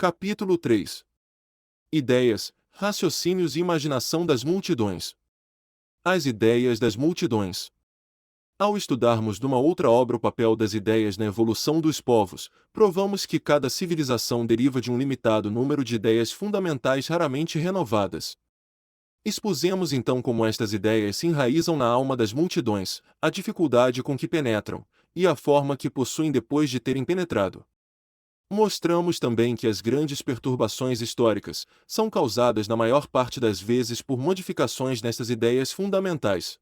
Capítulo 3. Ideias, raciocínios e imaginação das multidões. As ideias das multidões. Ao estudarmos numa outra obra o papel das ideias na evolução dos povos, provamos que cada civilização deriva de um limitado número de ideias fundamentais raramente renovadas. Expusemos então como estas ideias se enraizam na alma das multidões, a dificuldade com que penetram, e a forma que possuem depois de terem penetrado. Mostramos também que as grandes perturbações históricas são causadas na maior parte das vezes por modificações nestas ideias fundamentais.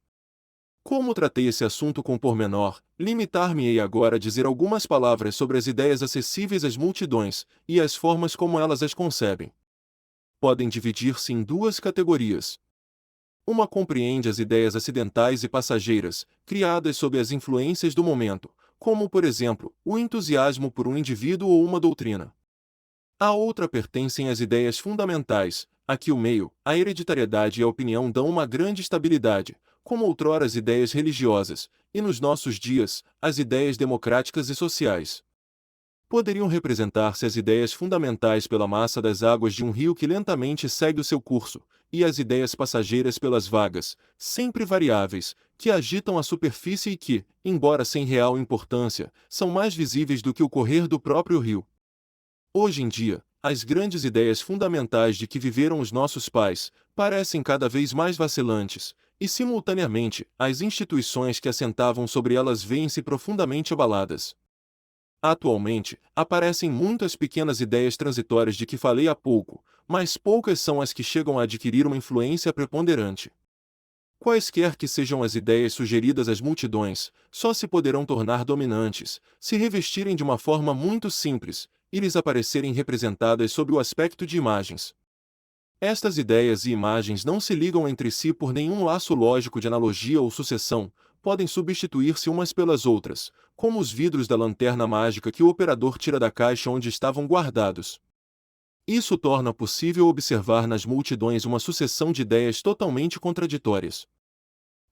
Como tratei esse assunto com pormenor, limitar-me-ei agora a dizer algumas palavras sobre as ideias acessíveis às multidões e as formas como elas as concebem. Podem dividir-se em duas categorias. Uma compreende as ideias acidentais e passageiras, criadas sob as influências do momento, como, por exemplo, o entusiasmo por um indivíduo ou uma doutrina. A outra pertencem às ideias fundamentais, a que o meio, a hereditariedade e a opinião dão uma grande estabilidade, como outrora as ideias religiosas, e nos nossos dias, as ideias democráticas e sociais. Poderiam representar-se as ideias fundamentais pela massa das águas de um rio que lentamente segue o seu curso, e as ideias passageiras pelas vagas, sempre variáveis, que agitam a superfície e que, embora sem real importância, são mais visíveis do que o correr do próprio rio. Hoje em dia, as grandes ideias fundamentais de que viveram os nossos pais parecem cada vez mais vacilantes, e simultaneamente, as instituições que assentavam sobre elas veem-se profundamente abaladas. Atualmente, aparecem muitas pequenas ideias transitórias de que falei há pouco, mas poucas são as que chegam a adquirir uma influência preponderante. Quaisquer que sejam as ideias sugeridas às multidões, só se poderão tornar dominantes, se revestirem de uma forma muito simples, e lhes aparecerem representadas sob o aspecto de imagens. Estas ideias e imagens não se ligam entre si por nenhum laço lógico de analogia ou sucessão, podem substituir-se umas pelas outras, como os vidros da lanterna mágica que o operador tira da caixa onde estavam guardados. Isso torna possível observar nas multidões uma sucessão de ideias totalmente contraditórias.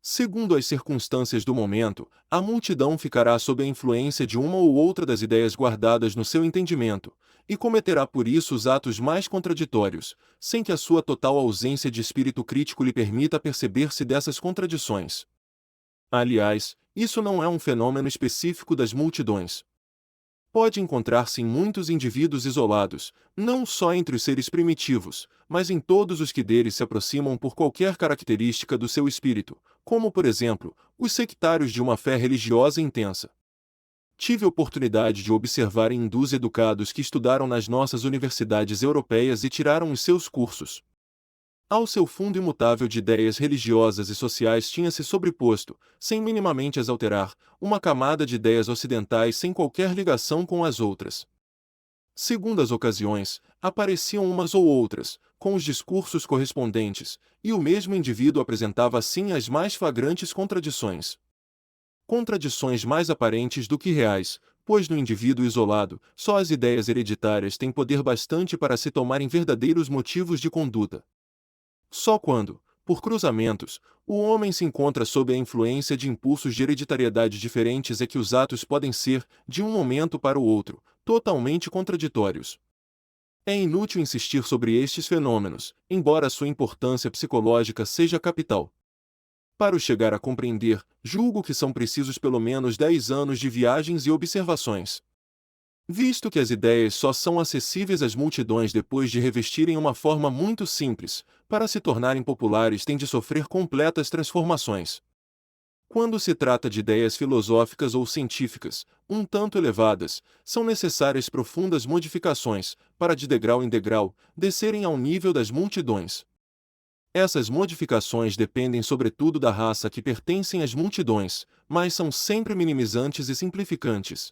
Segundo as circunstâncias do momento, a multidão ficará sob a influência de uma ou outra das ideias guardadas no seu entendimento, e cometerá por isso os atos mais contraditórios, sem que a sua total ausência de espírito crítico lhe permita perceber-se dessas contradições. Aliás, isso não é um fenômeno específico das multidões. Pode encontrar-se em muitos indivíduos isolados, não só entre os seres primitivos, mas em todos os que deles se aproximam por qualquer característica do seu espírito, como, por exemplo, os sectários de uma fé religiosa intensa. Tive oportunidade de observar em hindus educados que estudaram nas nossas universidades europeias e tiraram os seus cursos. Ao seu fundo imutável de ideias religiosas e sociais tinha-se sobreposto, sem minimamente as alterar, uma camada de ideias ocidentais sem qualquer ligação com as outras. Segundo as ocasiões, apareciam umas ou outras, com os discursos correspondentes, e o mesmo indivíduo apresentava assim as mais flagrantes contradições. Contradições mais aparentes do que reais, pois no indivíduo isolado, só as ideias hereditárias têm poder bastante para se tomarem verdadeiros motivos de conduta. Só quando, por cruzamentos, o homem se encontra sob a influência de impulsos de hereditariedade diferentes é que os atos podem ser, de um momento para o outro, totalmente contraditórios. É inútil insistir sobre estes fenômenos, embora sua importância psicológica seja capital. Para o chegar a compreender, julgo que são precisos pelo menos 10 anos de viagens e observações. Visto que as ideias só são acessíveis às multidões depois de revestirem uma forma muito simples, para se tornarem populares têm de sofrer completas transformações. Quando se trata de ideias filosóficas ou científicas, um tanto elevadas, são necessárias profundas modificações, para de degrau em degrau, descerem ao nível das multidões. Essas modificações dependem sobretudo da raça a que pertencem às multidões, mas são sempre minimizantes e simplificantes.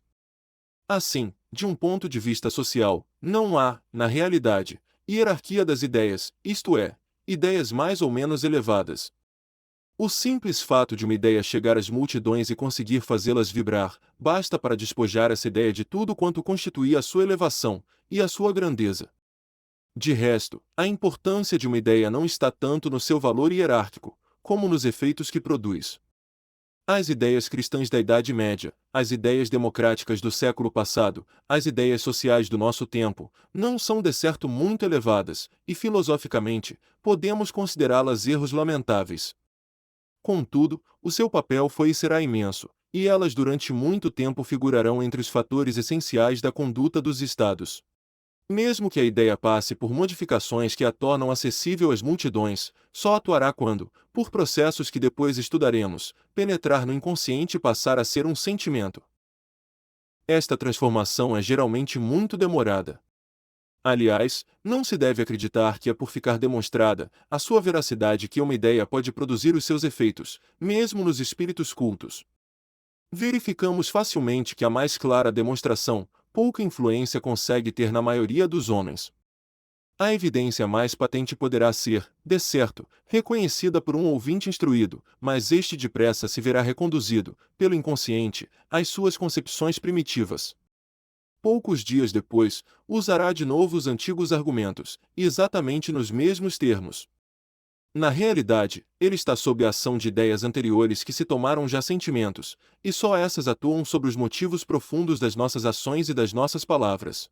Assim, de um ponto de vista social, não há, na realidade, hierarquia das ideias, isto é, ideias mais ou menos elevadas. O simples fato de uma ideia chegar às multidões e conseguir fazê-las vibrar, basta para despojar essa ideia de tudo quanto constituía a sua elevação e a sua grandeza. De resto, a importância de uma ideia não está tanto no seu valor hierárquico, como nos efeitos que produz. As ideias cristãs da Idade Média, as ideias democráticas do século passado, as ideias sociais do nosso tempo, não são de certo muito elevadas, e filosoficamente, podemos considerá-las erros lamentáveis. Contudo, o seu papel foi e será imenso, e elas durante muito tempo figurarão entre os fatores essenciais da conduta dos Estados. Mesmo que a ideia passe por modificações que a tornam acessível às multidões, só atuará quando, por processos que depois estudaremos, penetrar no inconsciente e passar a ser um sentimento. Esta transformação é geralmente muito demorada. Aliás, não se deve acreditar que é por ficar demonstrada a sua veracidade que uma ideia pode produzir os seus efeitos, mesmo nos espíritos cultos. Verificamos facilmente que a mais clara demonstração, pouca influência consegue ter na maioria dos homens. A evidência mais patente poderá ser, de certo, reconhecida por um ouvinte instruído, mas este depressa se verá reconduzido, pelo inconsciente, às suas concepções primitivas. Poucos dias depois, usará de novo os antigos argumentos, e exatamente nos mesmos termos. Na realidade, ele está sob a ação de ideias anteriores que se tomaram já sentimentos, e só essas atuam sobre os motivos profundos das nossas ações e das nossas palavras.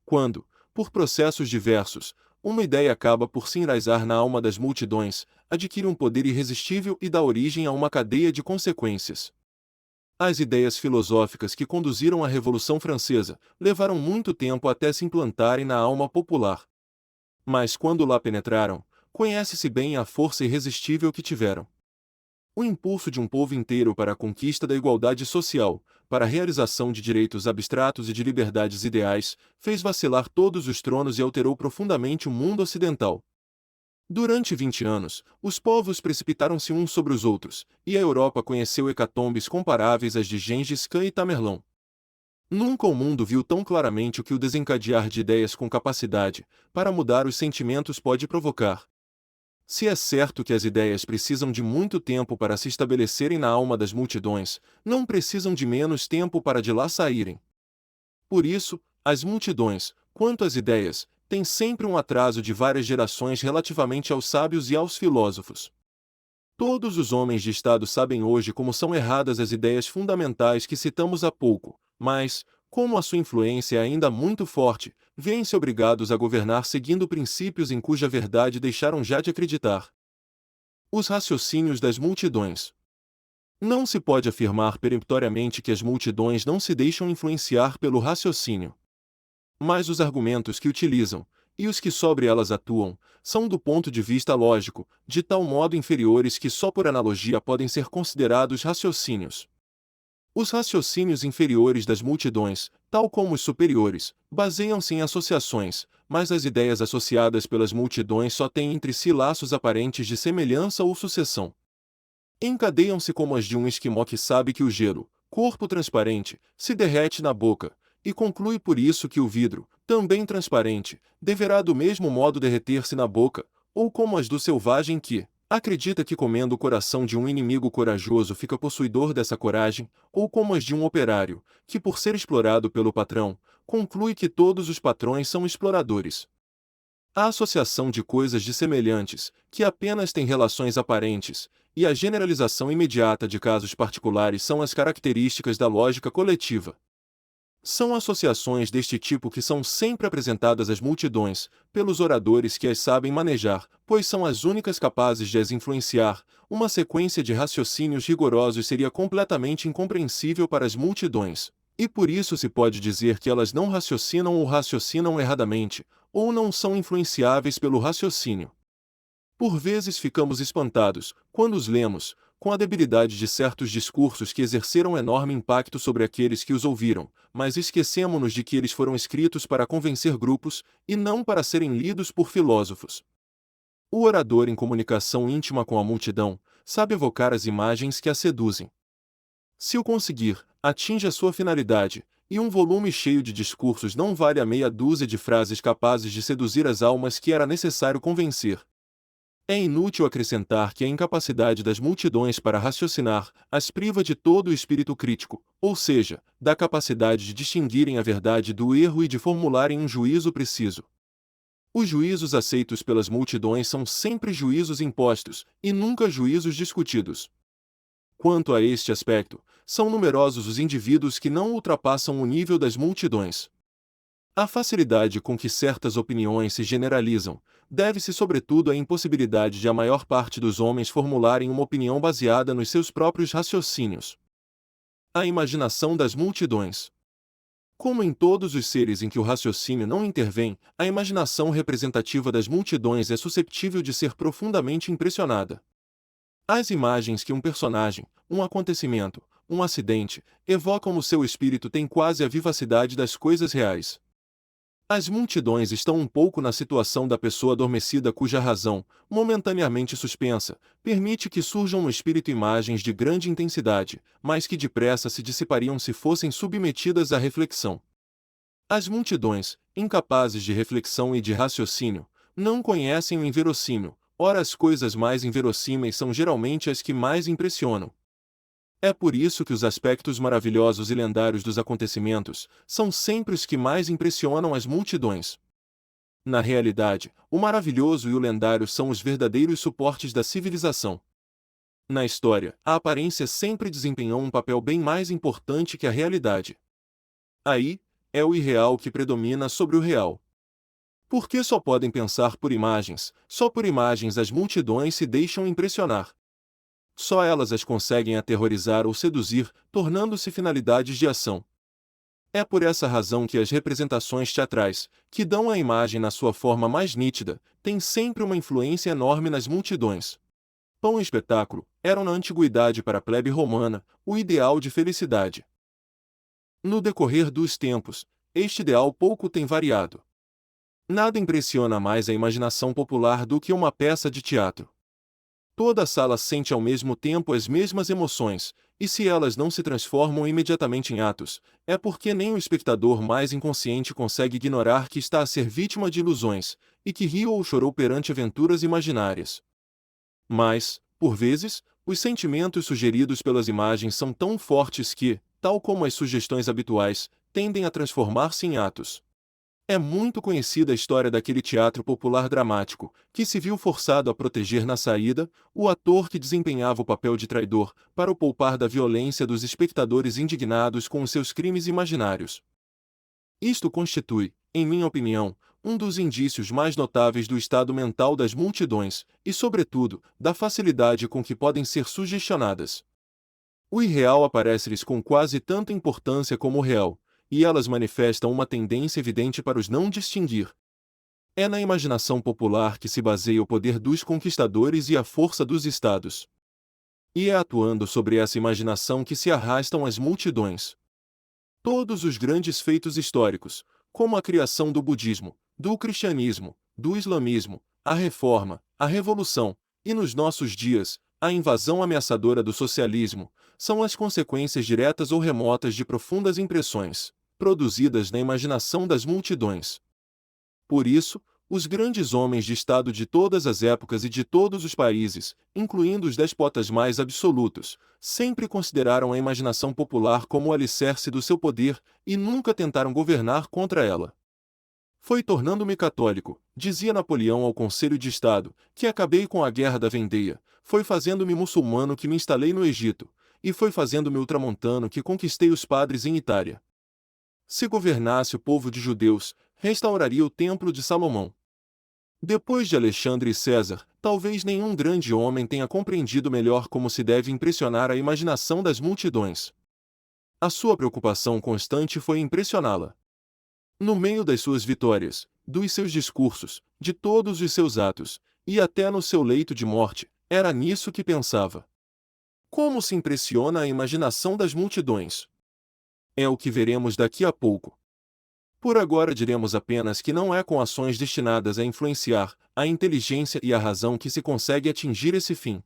Quando, por processos diversos, uma ideia acaba por se enraizar na alma das multidões, adquire um poder irresistível e dá origem a uma cadeia de consequências. As ideias filosóficas que conduziram à Revolução Francesa levaram muito tempo até se implantarem na alma popular. Mas quando lá penetraram, conhece-se bem a força irresistível que tiveram. O impulso de um povo inteiro para a conquista da igualdade social, para a realização de direitos abstratos e de liberdades ideais, fez vacilar todos os tronos e alterou profundamente o mundo ocidental. Durante 20 anos, os povos precipitaram-se uns sobre os outros, e a Europa conheceu hecatombes comparáveis às de Gengis Khan e Tamerlão. Nunca o mundo viu tão claramente o que o desencadear de ideias com capacidade para mudar os sentimentos pode provocar. Se é certo que as ideias precisam de muito tempo para se estabelecerem na alma das multidões, não precisam de menos tempo para de lá saírem. Por isso, as multidões, quanto às ideias, têm sempre um atraso de várias gerações relativamente aos sábios e aos filósofos. Todos os homens de Estado sabem hoje como são erradas as ideias fundamentais que citamos há pouco, mas, como a sua influência é ainda muito forte, veem-se obrigados a governar seguindo princípios em cuja verdade deixaram já de acreditar. Os raciocínios das multidões. Não se pode afirmar peremptoriamente que as multidões não se deixam influenciar pelo raciocínio. Mas os argumentos que utilizam, e os que sobre elas atuam, são do ponto de vista lógico, de tal modo inferiores que só por analogia podem ser considerados raciocínios. Os raciocínios inferiores das multidões, tal como os superiores, baseiam-se em associações, mas as ideias associadas pelas multidões só têm entre si laços aparentes de semelhança ou sucessão. Encadeiam-se como as de um esquimó que sabe que o gelo, corpo transparente, se derrete na boca, e conclui por isso que o vidro, também transparente, deverá do mesmo modo derreter-se na boca, ou como as do selvagem que acredita que comendo o coração de um inimigo corajoso fica possuidor dessa coragem, ou como as de um operário, que por ser explorado pelo patrão, conclui que todos os patrões são exploradores. A associação de coisas dissemelhantes, que apenas têm relações aparentes, e a generalização imediata de casos particulares são as características da lógica coletiva. São associações deste tipo que são sempre apresentadas às multidões, pelos oradores que as sabem manejar, pois são as únicas capazes de as influenciar. Uma sequência de raciocínios rigorosos seria completamente incompreensível para as multidões, e por isso se pode dizer que elas não raciocinam ou raciocinam erradamente, ou não são influenciáveis pelo raciocínio. Por vezes ficamos espantados, quando os lemos, com a debilidade de certos discursos que exerceram enorme impacto sobre aqueles que os ouviram, mas esquecemo-nos de que eles foram escritos para convencer grupos, e não para serem lidos por filósofos. O orador em comunicação íntima com a multidão, sabe evocar as imagens que a seduzem. Se o conseguir, atinge a sua finalidade, e um volume cheio de discursos não vale a meia dúzia de frases capazes de seduzir as almas que era necessário convencer. É inútil acrescentar que a incapacidade das multidões para raciocinar as priva de todo o espírito crítico, ou seja, da capacidade de distinguirem a verdade do erro e de formularem um juízo preciso. Os juízos aceitos pelas multidões são sempre juízos impostos, e nunca juízos discutidos. Quanto a este aspecto, são numerosos os indivíduos que não ultrapassam o nível das multidões. A facilidade com que certas opiniões se generalizam deve-se sobretudo à impossibilidade de a maior parte dos homens formularem uma opinião baseada nos seus próprios raciocínios. A imaginação das multidões. Como em todos os seres em que o raciocínio não intervém, a imaginação representativa das multidões é susceptível de ser profundamente impressionada. As imagens que um personagem, um acontecimento, um acidente, evocam no seu espírito têm quase a vivacidade das coisas reais. As multidões estão um pouco na situação da pessoa adormecida cuja razão, momentaneamente suspensa, permite que surjam no espírito imagens de grande intensidade, mas que depressa se dissipariam se fossem submetidas à reflexão. As multidões, incapazes de reflexão e de raciocínio, não conhecem o inverossímil, ora as coisas mais inverossímeis são geralmente as que mais impressionam. É por isso que os aspectos maravilhosos e lendários dos acontecimentos são sempre os que mais impressionam as multidões. Na realidade, o maravilhoso e o lendário são os verdadeiros suportes da civilização. Na história, a aparência sempre desempenhou um papel bem mais importante que a realidade. Aí, é o irreal que predomina sobre o real. Porque só podem pensar por imagens, só por imagens as multidões se deixam impressionar. Só elas as conseguem aterrorizar ou seduzir, tornando-se finalidades de ação. É por essa razão que as representações teatrais, que dão a imagem na sua forma mais nítida, têm sempre uma influência enorme nas multidões. Pão e espetáculo eram na antiguidade para a plebe romana o ideal de felicidade. No decorrer dos tempos, este ideal pouco tem variado. Nada impressiona mais a imaginação popular do que uma peça de teatro. Toda a sala sente ao mesmo tempo as mesmas emoções, e se elas não se transformam imediatamente em atos, é porque nem o espectador mais inconsciente consegue ignorar que está a ser vítima de ilusões, e que riu ou chorou perante aventuras imaginárias. Mas, por vezes, os sentimentos sugeridos pelas imagens são tão fortes que, tal como as sugestões habituais, tendem a transformar-se em atos. É muito conhecida a história daquele teatro popular dramático, que se viu forçado a proteger na saída o ator que desempenhava o papel de traidor, para o poupar da violência dos espectadores indignados com os seus crimes imaginários. Isto constitui, em minha opinião, um dos indícios mais notáveis do estado mental das multidões, e, sobretudo, da facilidade com que podem ser sugestionadas. O irreal aparece-lhes com quase tanta importância como o real, e elas manifestam uma tendência evidente para os não distinguir. É na imaginação popular que se baseia o poder dos conquistadores e a força dos estados. E é atuando sobre essa imaginação que se arrastam as multidões. Todos os grandes feitos históricos, como a criação do budismo, do cristianismo, do islamismo, a reforma, a revolução, e nos nossos dias, a invasão ameaçadora do socialismo, são as consequências diretas ou remotas de profundas impressões, produzidas na imaginação das multidões. Por isso, os grandes homens de Estado de todas as épocas e de todos os países, incluindo os despotas mais absolutos, sempre consideraram a imaginação popular como o alicerce do seu poder e nunca tentaram governar contra ela. Foi tornando-me católico, dizia Napoleão ao Conselho de Estado, que acabei com a Guerra da Vendêa, foi fazendo-me muçulmano que me instalei no Egito, e foi fazendo-me ultramontano que conquistei os padres em Itália. Se governasse o povo de judeus, restauraria o Templo de Salomão. Depois de Alexandre e César, talvez nenhum grande homem tenha compreendido melhor como se deve impressionar a imaginação das multidões. A sua preocupação constante foi impressioná-la. No meio das suas vitórias, dos seus discursos, de todos os seus atos, e até no seu leito de morte, era nisso que pensava. Como se impressiona a imaginação das multidões? É o que veremos daqui a pouco. Por agora diremos apenas que não é com ações destinadas a influenciar a inteligência e a razão que se consegue atingir esse fim.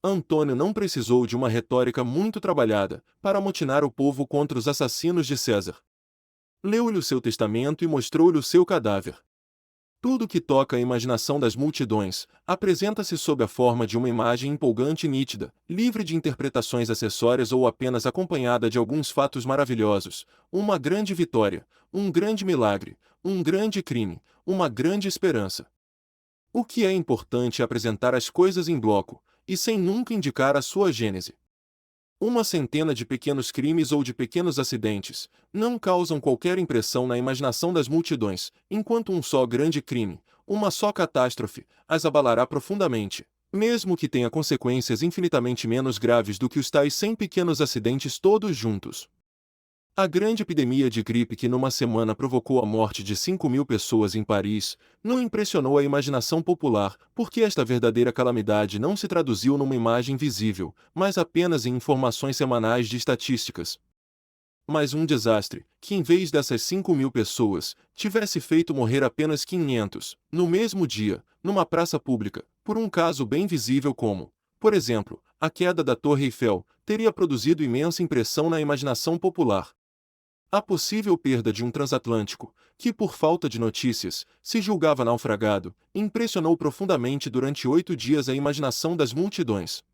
Antônio não precisou de uma retórica muito trabalhada para amotinar o povo contra os assassinos de César. Leu-lhe o seu testamento e mostrou-lhe o seu cadáver. Tudo que toca a imaginação das multidões apresenta-se sob a forma de uma imagem empolgante e nítida, livre de interpretações acessórias ou apenas acompanhada de alguns fatos maravilhosos, uma grande vitória, um grande milagre, um grande crime, uma grande esperança. O que é importante é apresentar as coisas em bloco, e sem nunca indicar a sua gênese. Uma centena de pequenos crimes ou de pequenos acidentes não causam qualquer impressão na imaginação das multidões, enquanto um só grande crime, uma só catástrofe, as abalará profundamente, mesmo que tenha consequências infinitamente menos graves do que os tais 100 pequenos acidentes todos juntos. A grande epidemia de gripe que numa semana provocou a morte de 5.000 pessoas em Paris, não impressionou a imaginação popular, porque esta verdadeira calamidade não se traduziu numa imagem visível, mas apenas em informações semanais de estatísticas. Mas um desastre, que em vez dessas 5.000 pessoas, tivesse feito morrer apenas 500, no mesmo dia, numa praça pública, por um caso bem visível como, por exemplo, a queda da Torre Eiffel, teria produzido imensa impressão na imaginação popular. A possível perda de um transatlântico, que por falta de notícias, se julgava naufragado, impressionou profundamente durante 8 dias a imaginação das multidões.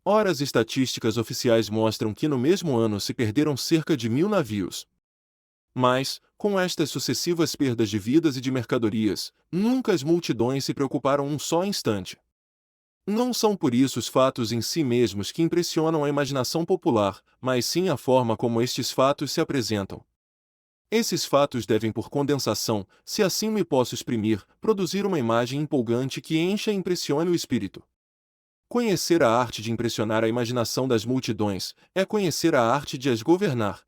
Ora, as estatísticas oficiais mostram que no mesmo ano se perderam cerca de 1.000 navios. Mas, com estas sucessivas perdas de vidas e de mercadorias, nunca as multidões se preocuparam um só instante. Não são por isso os fatos em si mesmos que impressionam a imaginação popular, mas sim a forma como estes fatos se apresentam. Esses fatos devem, por condensação, se assim me posso exprimir, produzir uma imagem empolgante que encha e impressione o espírito. Conhecer a arte de impressionar a imaginação das multidões é conhecer a arte de as governar.